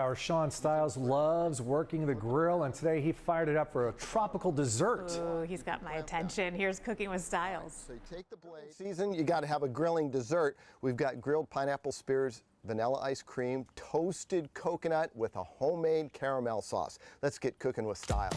Our Sean Stiles loves working the grill, and today he fired it up for a tropical dessert. Ooh, he's got my attention. Here's Cooking with Stiles. So you take the blade. Season, you got to have a grilling dessert. We've got grilled pineapple spears, vanilla ice cream, toasted coconut with a homemade caramel sauce. Let's get cooking with style.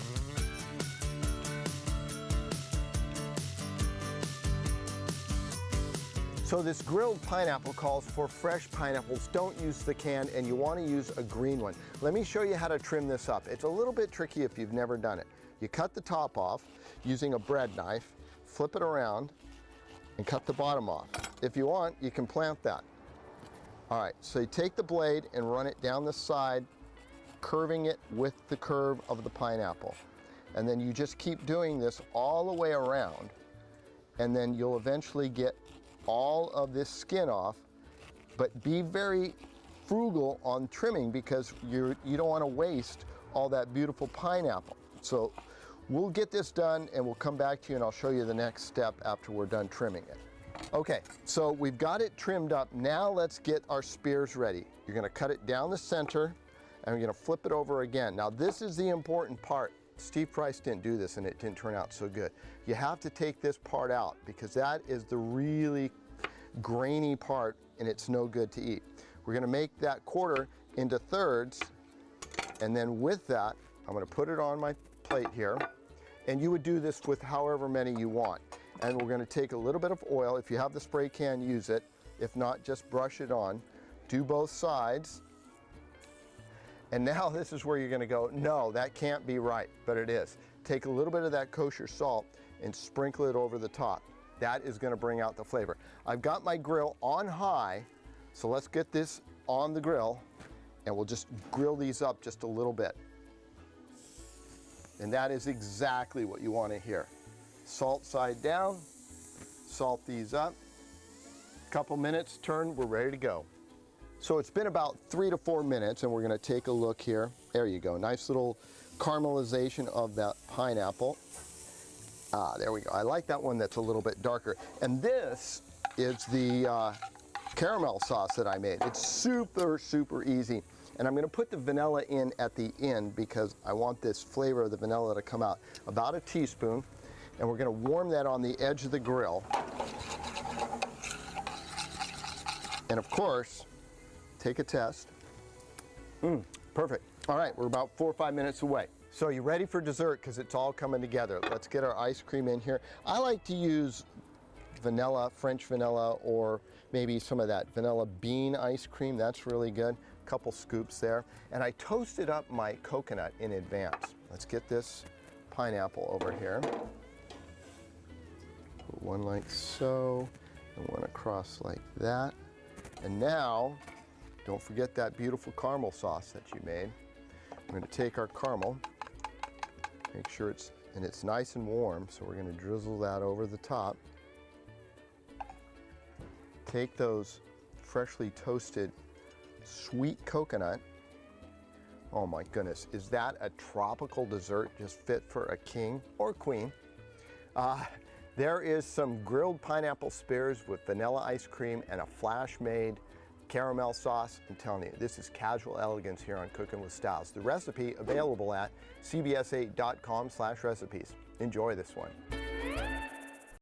So this grilled pineapple calls for fresh pineapples. Don't use the canned, and you want to use a green one. Let me show you how to trim this up. It's a little bit tricky if you've never done it. You cut the top off using a bread knife, flip it around, and cut the bottom off. If you want, you can plant that. All right, so you take the blade and run it down the side, curving it with the curve of the pineapple. And then you just keep doing this all the way around, and then you'll eventually get all of this skin off, but be very frugal on trimming because you don't want to waste all that beautiful pineapple. So we'll get this done and we'll come back to you and I'll show you the next step after we're done trimming it. Okay, so we've got it trimmed up. Now let's get our spears ready. You're going to cut it down the center and we're going to flip it over again. Now this is the important part. Steve Price didn't do this and it didn't turn out so good. You have to take this part out because that is the really grainy part and it's no good to eat. We're going to make that quarter into thirds, and then with that I'm going to put it on my plate here, and you would do this with however many you want. And we're going to take a little bit of oil. If you have the spray can, use it. If not, just brush it on. Do both sides. And now this is where you're going to go, no, that can't be right, but it is. Take a little bit of that kosher salt and sprinkle it over the top. That is going to bring out the flavor. I've got my grill on high, so let's get this on the grill and we'll just grill these up just a little bit. And that is exactly what you want to hear. Salt side down, salt these up. Couple minutes, turn, we're ready to go. So it's been about 3 to 4 minutes and we're going to take a look here. There you go, nice little caramelization of that pineapple. Ah, there we go. I like that one that's a little bit darker. And this is the caramel sauce that I made. It's super, super easy. And I'm going to put the vanilla in at the end because I want this flavor of the vanilla to come out. About a teaspoon. And we're going to warm that on the edge of the grill. And of course, take a test. Perfect. All right, we're about 4 or 5 minutes away. So you ready for dessert because it's all coming together. Let's get our ice cream in here. I like to use vanilla, French vanilla, or maybe some of that vanilla bean ice cream. That's really good. A couple scoops there. And I toasted up my coconut in advance. Let's get this pineapple over here. Put one like so, and one across like that. And now, don't forget that beautiful caramel sauce that you made. We're going to take our caramel, make sure it's nice and warm, so we're going to drizzle that over the top. Take those freshly toasted sweet coconut. Oh my goodness, is that a tropical dessert just fit for a king or queen? There is some grilled pineapple spears with vanilla ice cream and a flash-made caramel sauce. I'm telling you, this is casual elegance here on Cooking with Stiles. The recipe available at cbs8.com/recipes. Enjoy this one.